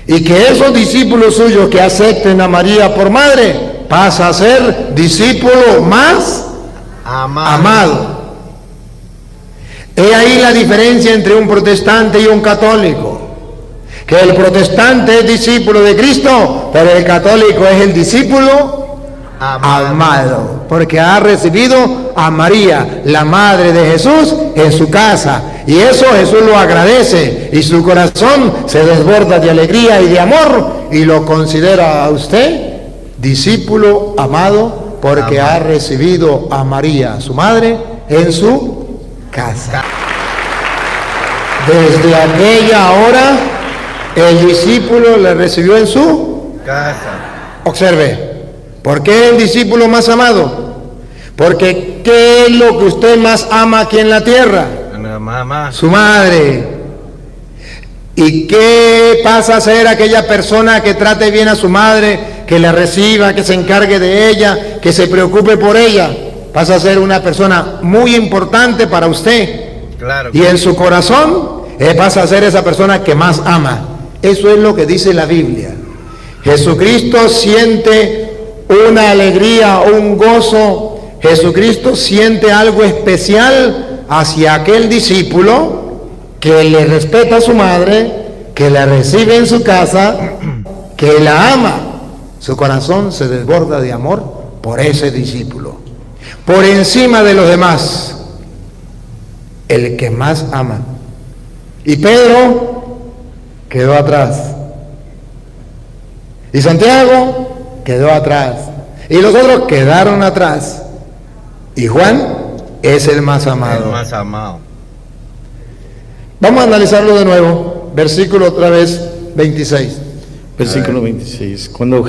Y que esos discípulos suyos que acepten a María por madre, pasa a ser discípulo más amado. He ahí la diferencia entre un protestante y un católico. Que el protestante es discípulo de Cristo, pero el católico es el discípulo amado, porque ha recibido a María, la madre de Jesús, en su casa, y eso Jesús lo agradece, y su corazón se desborda de alegría y de amor, y lo considera a usted discípulo amado, porque ha recibido a María, su madre, en su casa. Desde aquella hora el discípulo le recibió en su casa. Observe, ¿por qué es el discípulo más amado? Porque ¿qué es lo que usted más ama aquí en la tierra? Mamá. Su madre. ¿Y qué pasa a ser aquella persona que trate bien a su madre, que la reciba, que se encargue de ella, que se preocupe por ella? Pasa a ser una persona muy importante para usted. Claro. Y en su corazón pasa a ser esa persona que más ama. Eso es lo que dice la Biblia. Jesucristo siente una alegría, un gozo. Jesucristo siente algo especial hacia aquel discípulo que le respeta a su madre, que la recibe en su casa, que la ama. Su corazón se desborda de amor por ese discípulo. Por encima de los demás, el que más ama. Y Pedro quedó atrás. Y Santiago quedó atrás. Y los otros quedaron atrás. Y Juan es el más amado. El más amado. Vamos a analizarlo de nuevo. Versículo otra vez 26. Versículo 26. Cuando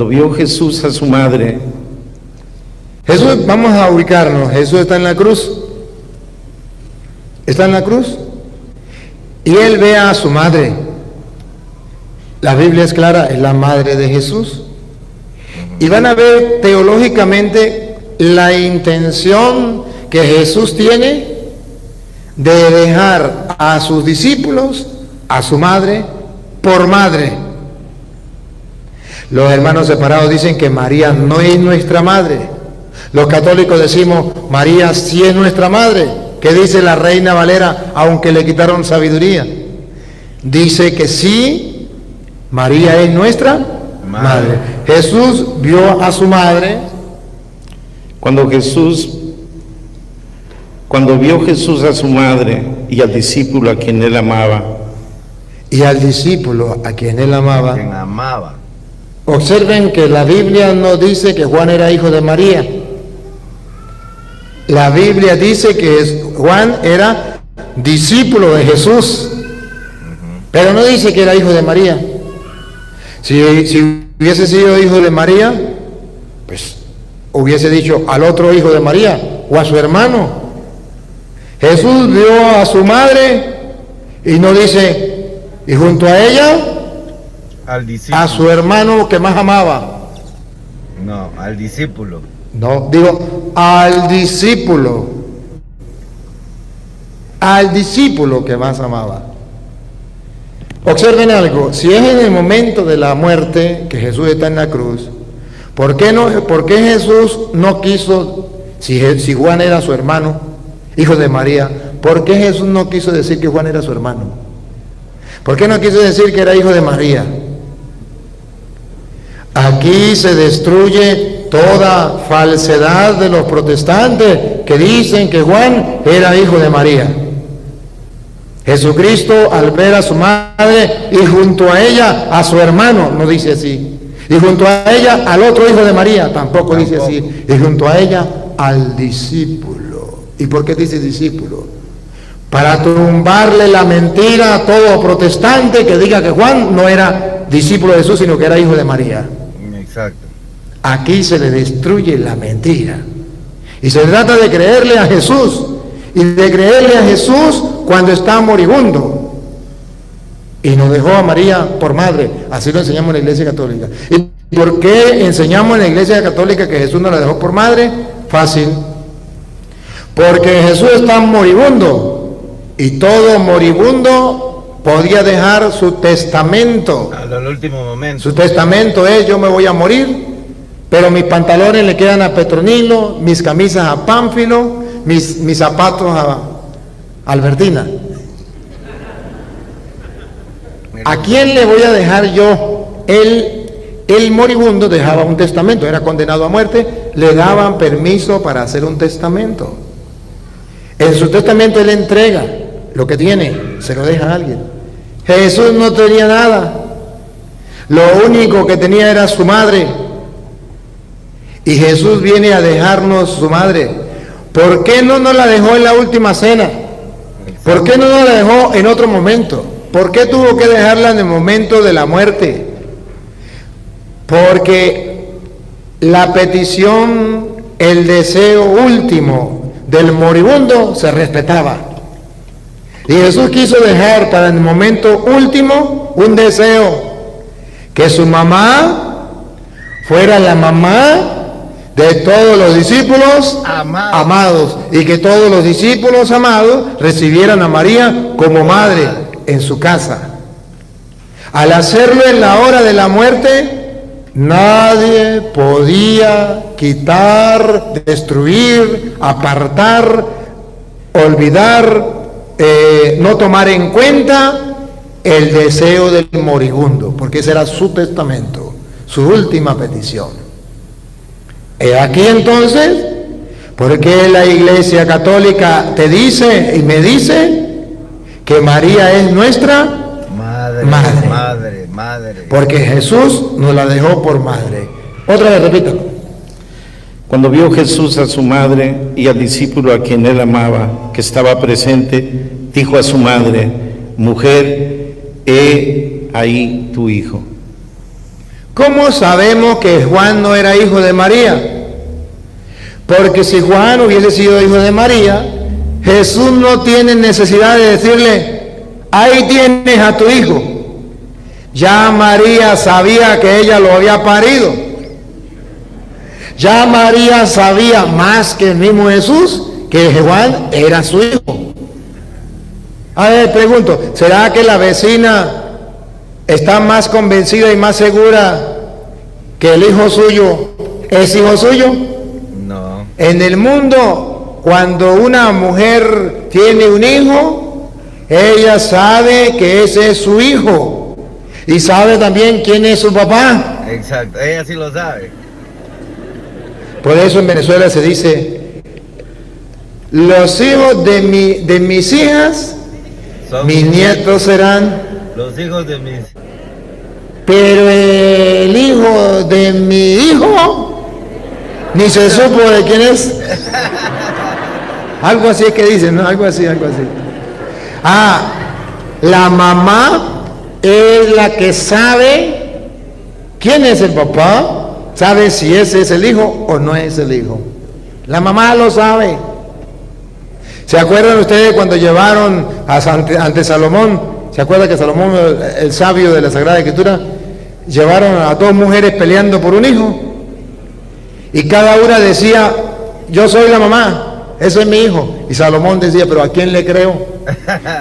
vio Jesús a su madre. Jesús, vamos a ubicarnos. Jesús está en la cruz. Está en la cruz. Y él ve a su madre. La Biblia es clara, es la madre de Jesús. Y van a ver teológicamente la intención que Jesús tiene de dejar a sus discípulos, a su madre, por madre. Los hermanos separados dicen que María no es nuestra madre. Los católicos decimos, María sí es nuestra madre. ¿Qué dice la Reina Valera, aunque le quitaron sabiduría? Dice que sí, María es nuestra madre. Jesús vio a su madre. Cuando vio Jesús a su madre y al discípulo a quien él amaba. Y al discípulo a quien él amaba. Quien amaba. Observen que la Biblia no dice que Juan era hijo de María. La Biblia dice que Juan era discípulo de Jesús. Pero no dice que era hijo de María. Si hubiese sido hijo de María, pues hubiese dicho al otro hijo de María o a su hermano. Jesús vio a su madre y no dice, y junto a ella, al discípulo. A su hermano que más amaba. No, al discípulo. No, digo, al discípulo. Al discípulo que más amaba. Observen algo, si es en el momento de la muerte que Jesús está en la cruz, ¿por qué Jesús no quiso, si Juan era su hermano, hijo de María, por qué Jesús no quiso decir que Juan era su hermano? ¿Por qué no quiso decir que era hijo de María? Aquí se destruye toda falsedad de los protestantes que dicen que Juan era hijo de María. Jesucristo, al ver a su madre y junto a ella a su hermano, no dice así. Y junto a ella al otro hijo de María, tampoco dice así. Y junto a ella al discípulo. ¿Y por qué dice discípulo? Para tumbarle la mentira a todo protestante que diga que Juan no era discípulo de Jesús, sino que era hijo de María. Exacto. Aquí se le destruye la mentira. Y se trata de creerle a Jesús. Y de creerle a Jesús cuando está moribundo. Y nos dejó a María por madre. Así lo enseñamos en la Iglesia Católica. ¿Y por qué enseñamos en la Iglesia Católica que Jesús nos la dejó por madre? Fácil. Porque Jesús está moribundo. Y todo moribundo podía dejar su testamento. Al último momento. Su testamento es: yo me voy a morir, pero mis pantalones le quedan a Petronilo, mis camisas a Pánfilo, mis zapatos a Albertina. ¿A quién le voy a dejar yo? El moribundo dejaba un testamento, era condenado a muerte, le daban permiso para hacer un testamento. En su testamento él entrega lo que tiene, se lo deja a alguien. Jesús no tenía nada, lo único que tenía era su madre, y Jesús viene a dejarnos su madre. ¿Por qué no nos la dejó en la última cena? ¿Por qué no nos la dejó en otro momento? ¿Por qué tuvo que dejarla en el momento de la muerte? Porque la petición, el deseo último del moribundo se respetaba. Y Jesús quiso dejar para el momento último un deseo: que su mamá fuera la mamá de todos los discípulos amados, y que todos los discípulos amados recibieran a María como madre en su casa. Al hacerlo en la hora de la muerte, nadie podía quitar, destruir, apartar, olvidar, no tomar en cuenta el deseo del moribundo, porque ese era su testamento, su última petición. He aquí entonces, porque la Iglesia Católica te dice y me dice que María es nuestra madre. Porque Jesús nos la dejó por madre. Otra vez, repito. Cuando vio Jesús a su madre y al discípulo a quien él amaba, que estaba presente, dijo a su madre: mujer, he ahí tu hijo. ¿Cómo sabemos que Juan no era hijo de María? Porque si Juan hubiese sido hijo de María, Jesús no tiene necesidad de decirle: ahí tienes a tu hijo. Ya María sabía que ella lo había parido. Ya María sabía más que el mismo Jesús que Juan era su hijo. A ver, pregunto, ¿será que la vecina está más convencida y más segura que el hijo suyo es hijo suyo? No. En el mundo, cuando una mujer tiene un hijo, ella sabe que ese es su hijo y sabe también quién es su papá. Exacto, ella sí lo sabe. Por eso en Venezuela se dice: los hijos de mis hijas, Son mis nietos serán. los hijos de mis... Pero el hijo de mi hijo ni se supo de quién es. Algo así es que dicen, ¿no? Algo así. La mamá es la que sabe quién es el papá, sabe si ese es el hijo o no es el hijo. La mamá lo sabe. ¿Se acuerdan ustedes cuando llevaron ante Salomón? ¿Se acuerdan que Salomón, el sabio de la Sagrada Escritura, llevaron a dos mujeres peleando por un hijo? Y cada una decía: yo soy la mamá, ese es mi hijo. Y Salomón decía: pero ¿a quién le creo?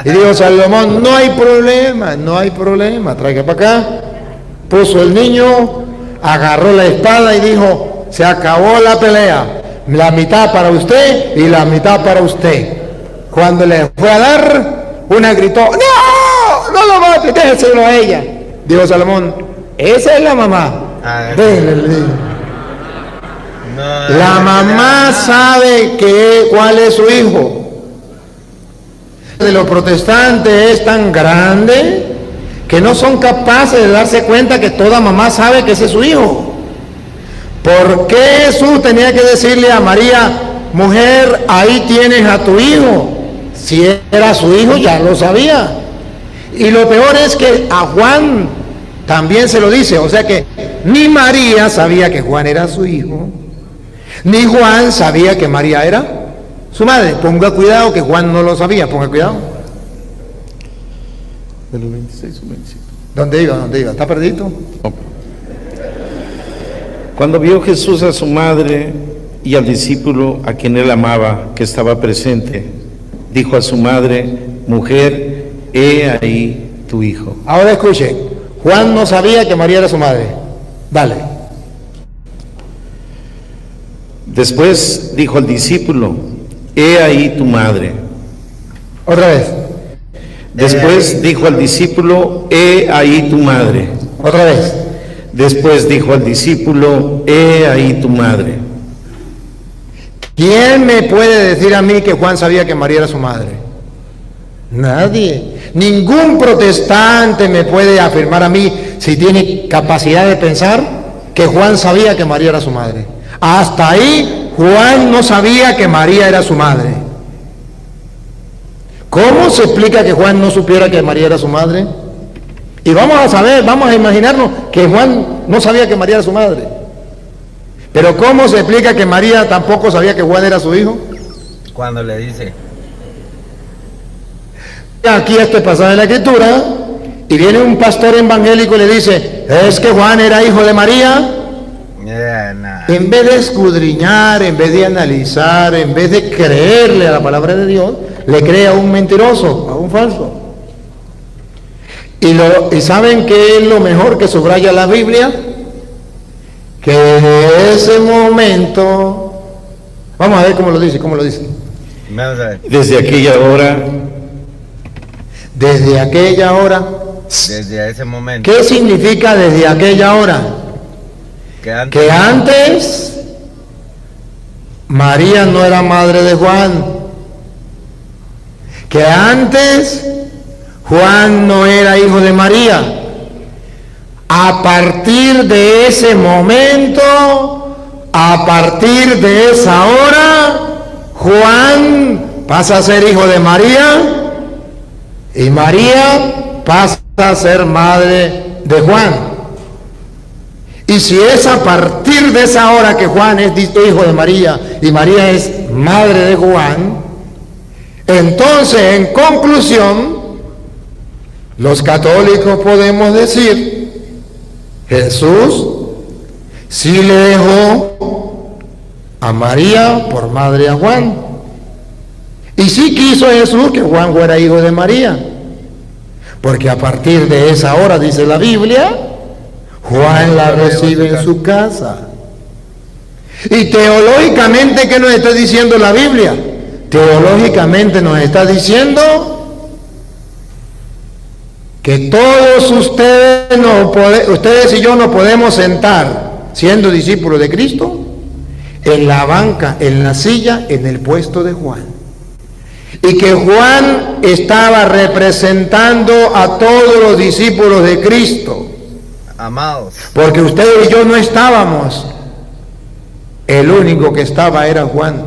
Y dijo Salomón: no hay problema, traiga para acá. Puso el niño, agarró la espada y dijo: se acabó la pelea, la mitad para usted y la mitad para usted. Cuando le fue a dar, una gritó: no lo mate, déjeselo a ella. Dijo Salomón: esa es la mamá, déjenle el niño. La mamá sabe cuál es su hijo. De los protestantes es tan grande que no son capaces de darse cuenta que toda mamá sabe que ese es su hijo. ¿Por qué Jesús tenía que decirle a María: mujer, ahí tienes a tu hijo? Si era su hijo, ya lo sabía. Y lo peor es que a Juan también se lo dice. O sea que ni María sabía que Juan era su hijo, ni Juan sabía que María era su madre. Ponga cuidado que Juan no lo sabía, ponga cuidado. De los 26 o 27. ¿Dónde iba? ¿Está perdido? Cuando vio Jesús a su madre y al discípulo a quien él amaba, que estaba presente, dijo a su madre: mujer, he ahí tu hijo. Ahora escuche, Juan no sabía que María era su madre. Dale. Después dijo al discípulo, he ahí tu madre. Otra vez. Después dijo al discípulo, he ahí tu madre. Otra vez. Después dijo al discípulo, he ahí tu madre. ¿Quién me puede decir a mí que Juan sabía que María era su madre? Nadie. Ningún protestante me puede afirmar a mí, si tiene capacidad de pensar, que Juan sabía que María era su madre. Hasta ahí, Juan no sabía que María era su madre. ¿Cómo se explica que Juan no supiera que María era su madre? Y vamos a saber, vamos a imaginarnos que Juan no sabía que María era su madre. Pero ¿cómo se explica que María tampoco sabía que Juan era su hijo? Cuando le dice, Aquí este pasaje de la Escritura, y viene un pastor evangélico y le dice, ¿es que Juan era hijo de María? nah. En vez de escudriñar, en vez de analizar, en vez de creerle a la palabra de Dios, le cree a un mentiroso, a un falso. Y ¿saben qué es lo mejor que subraya la Biblia? Que en ese momento, vamos a ver cómo lo dice, Vamos a ver, Desde aquella hora, desde aquella hora. desde ese momento, ¿Qué significa desde aquella hora? Que antes María no era madre de Juan, que antes Juan no era hijo de María. A partir de ese momento, a partir de esa hora, Juan pasa a ser hijo de María y María pasa a ser madre de Juan. Y si es a partir de esa hora que Juan es hijo de María y María es madre de Juan, entonces en conclusión, los católicos podemos decir, Jesús sí le dejó a María por madre a Juan. Y sí quiso Jesús que Juan fuera hijo de María. Porque a partir de esa hora, dice la Biblia, Juan la recibe en su casa. Y teológicamente, ¿qué nos está diciendo la Biblia? Teológicamente nos está diciendo que todos ustedes y yo nos podemos sentar, siendo discípulos de Cristo, en la banca, en la silla, en el puesto de Juan. Y que Juan estaba representando a todos los discípulos de Cristo. amados, Porque ustedes y yo no estábamos. El único que estaba era Juan.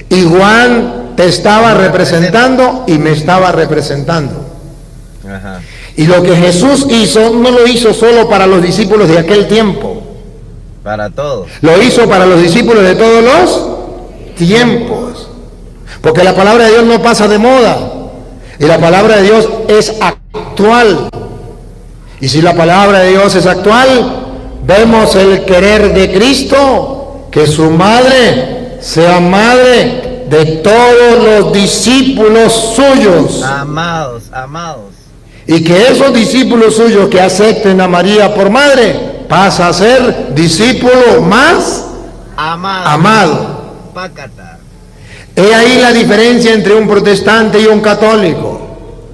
Y Juan te estaba representando y me estaba representando. ajá, Y lo que Jesús hizo, no lo hizo solo para los discípulos de aquel tiempo. para todos, Lo hizo para los discípulos de todos los tiempos. Porque la palabra de Dios no pasa de moda. Y la palabra de Dios es actual. Y si la palabra de Dios es actual, vemos el querer de Cristo, que su madre sea madre de todos los discípulos suyos. amados, amados, Y que esos discípulos suyos que acepten a María por madre, pasa a ser discípulo más amados, amado. pácata, He ahí la diferencia entre un protestante y un católico.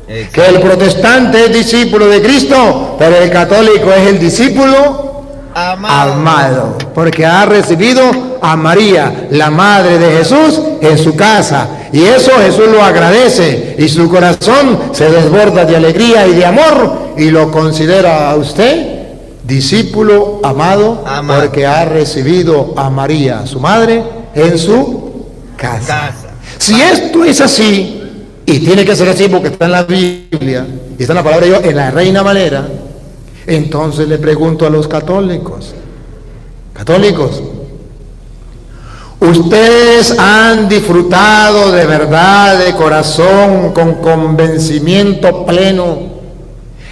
Que el protestante es discípulo de Cristo, pero el católico es el discípulo amado, porque ha recibido a María, la madre de Jesús, en su casa. Y eso Jesús lo agradece y su corazón se desborda de alegría y de amor y lo considera a usted discípulo amado, porque ha recibido a María, su madre, en su casa. Si esto es así, y tiene que ser así porque está en la Biblia, y está en la palabra de Dios, en la Reina Valera, entonces le pregunto a los católicos, ¿ustedes han disfrutado de verdad, de corazón, con convencimiento pleno,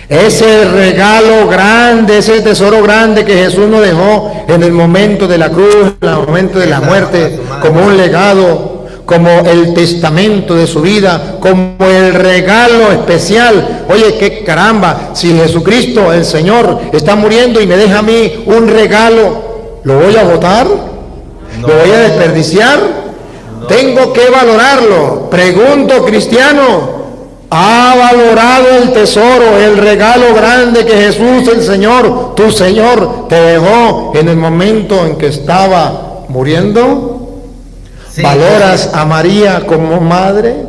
ese regalo grande, ese tesoro grande que Jesús nos dejó en el momento de la cruz, en el momento de la muerte, como un legado, como el testamento de su vida, como el regalo especial. Oye, qué caramba, si Jesucristo, el Señor, está muriendo y me deja a mí un regalo, ¿lo voy a botar? No. ¿Lo voy a desperdiciar? No. Tengo que valorarlo. Pregunto, cristiano, ¿ha valorado el tesoro, el regalo grande que Jesús, el Señor, tu Señor, te dejó en el momento en que estaba muriendo? Sí, ¿Valoras a María como madre?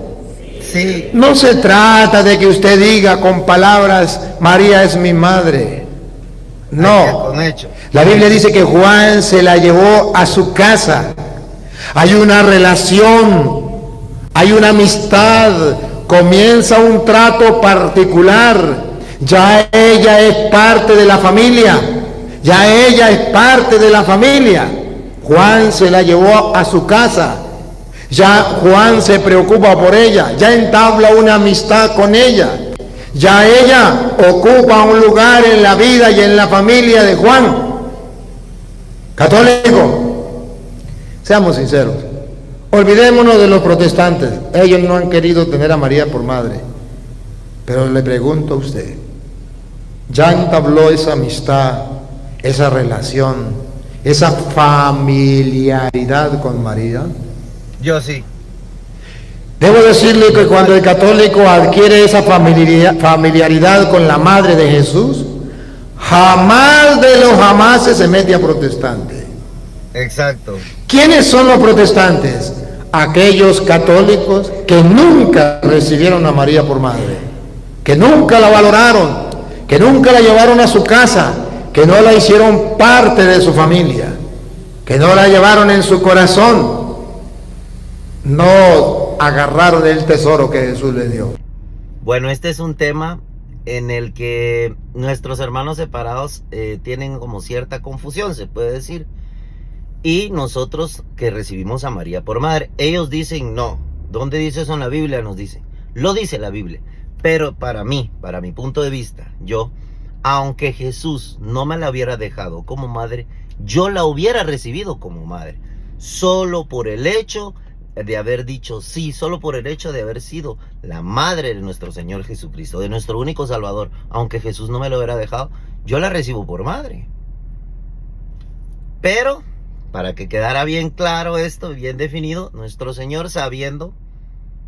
Sí. No se trata de que usted diga con palabras, María es mi madre. No. Con hecho. La Biblia dice que Juan se la llevó a su casa. Hay una relación, hay una amistad, comienza un trato particular. Ya ella es parte de la familia. Ya ella es parte de la familia. Juan se la llevó a su casa. Ya Juan se preocupa por ella. Ya entabla una amistad con ella. Ya ella ocupa un lugar en la vida y en la familia de Juan. Católico, seamos sinceros. Olvidémonos de los protestantes. Ellos no han querido tener a María por madre. Pero le pregunto a usted, ¿ya entabló esa amistad, esa relación, esa familiaridad con María? Yo sí. Debo decirle que cuando el católico adquiere esa familiaridad con la madre de Jesús, jamás de los jamases se mete a protestante. Exacto. ¿Quiénes son los protestantes? Aquellos católicos que nunca recibieron a María por madre, que nunca la valoraron, que nunca la llevaron a su casa, que no la hicieron parte de su familia, que no la llevaron en su corazón, no agarraron el tesoro que Jesús les dio. Bueno, este es un tema en el que nuestros hermanos separados tienen como cierta confusión, se puede decir. Y nosotros que recibimos a María por madre, ellos dicen no. ¿Dónde dice eso en la Biblia? Nos dicen. Lo dice la Biblia. Pero para mí, para mi punto de vista, yo, aunque Jesús no me la hubiera dejado como madre, yo la hubiera recibido como madre. Solo por el hecho de haber dicho sí, solo por el hecho de haber sido la madre de nuestro Señor Jesucristo, de nuestro único Salvador, aunque Jesús no me lo hubiera dejado, yo la recibo por madre. Pero, para que quedara bien claro esto, bien definido, nuestro Señor, sabiendo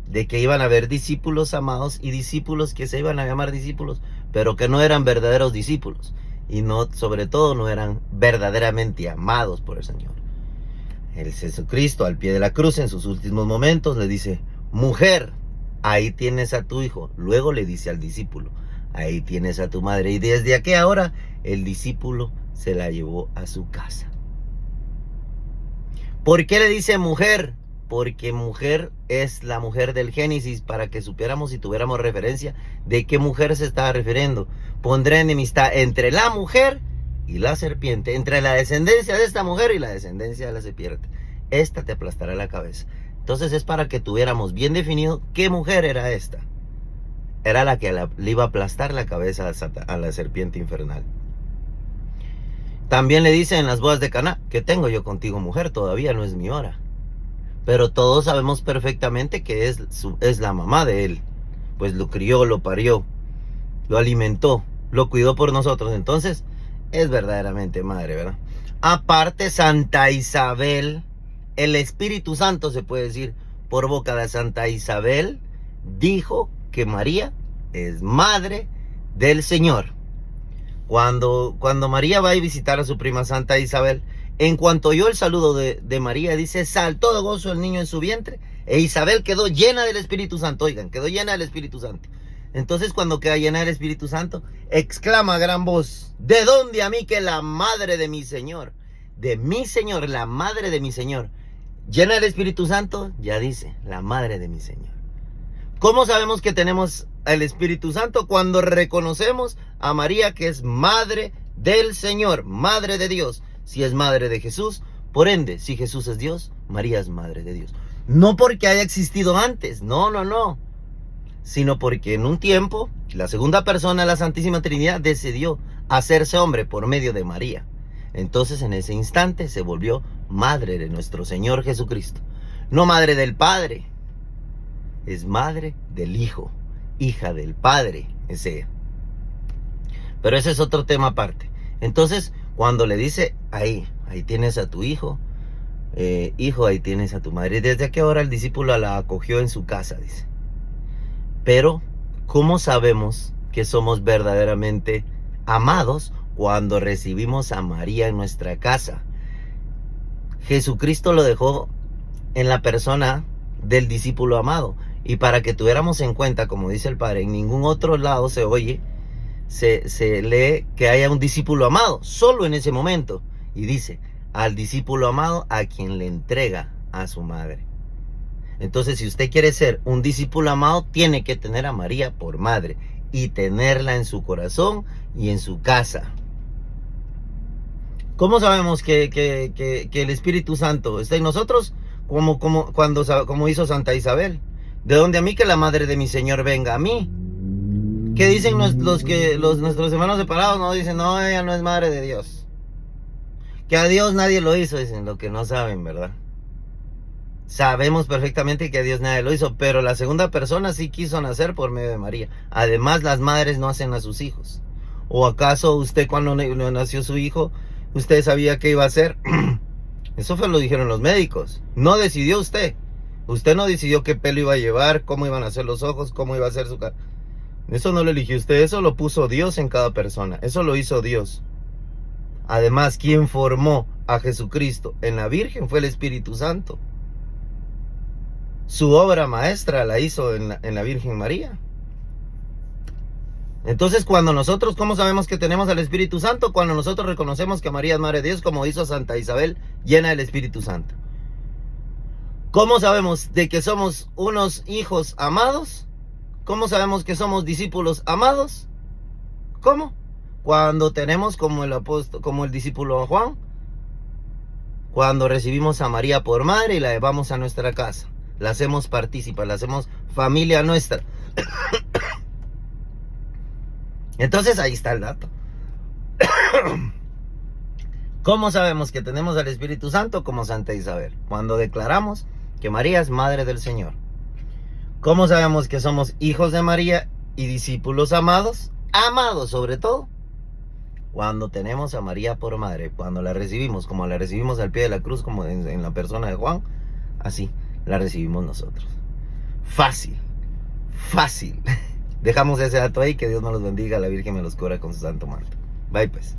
de que iban a haber discípulos amados y discípulos que se iban a llamar discípulos, pero que no eran verdaderos discípulos, y no, sobre todo, no eran verdaderamente amados por el Señor. El Jesucristo al pie de la cruz en sus últimos momentos le dice: mujer, ahí tienes a tu hijo. Luego le dice al discípulo: ahí tienes a tu madre. Y desde aquella hora el discípulo se la llevó a su casa. ¿Por qué le dice mujer? Porque mujer es la mujer del Génesis, para que supiéramos y tuviéramos referencia de qué mujer se estaba refiriendo. Pondré enemistad entre la mujer y la serpiente, entre la descendencia de esta mujer y la descendencia de la serpiente. Esta te aplastará la cabeza. Entonces es para que tuviéramos bien definido qué mujer era esta. Era la que le iba a aplastar la cabeza a la serpiente infernal. También le dice en las bodas de Caná: ¿qué tengo yo contigo, mujer? Todavía no es mi hora. Pero todos sabemos perfectamente que es la mamá de él. Pues lo crió, lo parió, lo alimentó, lo cuidó por nosotros. Entonces es verdaderamente madre, ¿verdad? Aparte, Santa Isabel, el Espíritu Santo, se puede decir, por boca de Santa Isabel, dijo que María es madre del Señor. Cuando María va a visitar a su prima Santa Isabel, en cuanto oyó el saludo de María, dice: saltó de gozo el niño en su vientre, e Isabel quedó llena del Espíritu Santo. Oigan, quedó llena del Espíritu Santo. Entonces, cuando queda llena del Espíritu Santo, exclama a gran voz: ¿de dónde a mí que la madre de mi Señor? De mi Señor, la madre de mi Señor. Llena del Espíritu Santo, ya dice, la madre de mi Señor. ¿Cómo sabemos que tenemos el Espíritu Santo? Cuando reconocemos a María que es madre del Señor, madre de Dios. Si es madre de Jesús, por ende, si Jesús es Dios, María es madre de Dios. No porque haya existido antes, no, sino porque en un tiempo la segunda persona de la Santísima Trinidad decidió hacerse hombre por medio de María. Entonces en ese instante se volvió madre de nuestro Señor Jesucristo. no madre del Padre, es madre del Hijo, hija del Padre, es ella. Pero ese es otro tema aparte. Entonces, cuando le dice, ahí tienes a tu hijo, hijo, ahí tienes a tu madre. ¿Desde qué hora el discípulo la acogió en su casa? Dice. Pero, ¿cómo sabemos que somos verdaderamente amados cuando recibimos a María en nuestra casa? Jesucristo lo dejó en la persona del discípulo amado. Y para que tuviéramos en cuenta, como dice el Padre, en ningún otro lado se oye, se lee que haya un discípulo amado, solo en ese momento. Y dice, al discípulo amado a quien le entrega a su madre. Entonces, si usted quiere ser un discípulo amado, tiene que tener a María por madre y tenerla en su corazón y en su casa. ¿Cómo sabemos que el Espíritu Santo está en nosotros? Como hizo Santa Isabel. ¿De dónde a mí que la madre de mi Señor venga a mí? ¿Qué dicen nuestros hermanos separados? No, dicen, no, ella no es madre de Dios. Que a Dios nadie lo hizo, dicen, lo que no saben, ¿verdad? Sabemos perfectamente que a Dios nadie lo hizo, pero la segunda persona sí quiso nacer por medio de María. Además, las madres no hacen a sus hijos. ¿O acaso usted cuando nació su hijo, usted sabía qué iba a hacer? Eso lo dijeron los médicos. No decidió usted. Usted no decidió qué pelo iba a llevar, cómo iban a ser los ojos, cómo iba a ser su cara. Eso no lo eligió usted, eso lo puso Dios en cada persona. Eso lo hizo Dios. Además, quien formó a Jesucristo en la Virgen fue el Espíritu Santo. Su obra maestra la hizo en la Virgen María. Entonces, cuando nosotros, ¿cómo sabemos que tenemos al Espíritu Santo? Cuando nosotros reconocemos que María es Madre de Dios, como hizo Santa Isabel, llena del Espíritu Santo. ¿Cómo sabemos de que somos unos hijos amados? ¿Cómo sabemos que somos discípulos amados? ¿Cómo? Cuando tenemos como el discípulo Juan, cuando recibimos a María por madre y la llevamos a nuestra casa. La hacemos partícipa, la hacemos familia nuestra. Entonces ahí está el dato. ¿Cómo sabemos que tenemos al Espíritu Santo? Como Santa Isabel, cuando declaramos que María es Madre del Señor. ¿Cómo sabemos que somos hijos de María y discípulos amados? Amados sobre todo. Cuando tenemos a María por madre, cuando la recibimos, como la recibimos al pie de la cruz, como en la persona de Juan, así la recibimos nosotros. Fácil, fácil. Dejamos ese dato ahí, que Dios nos los bendiga, la Virgen me los cubra con su santo manto. Bye pues.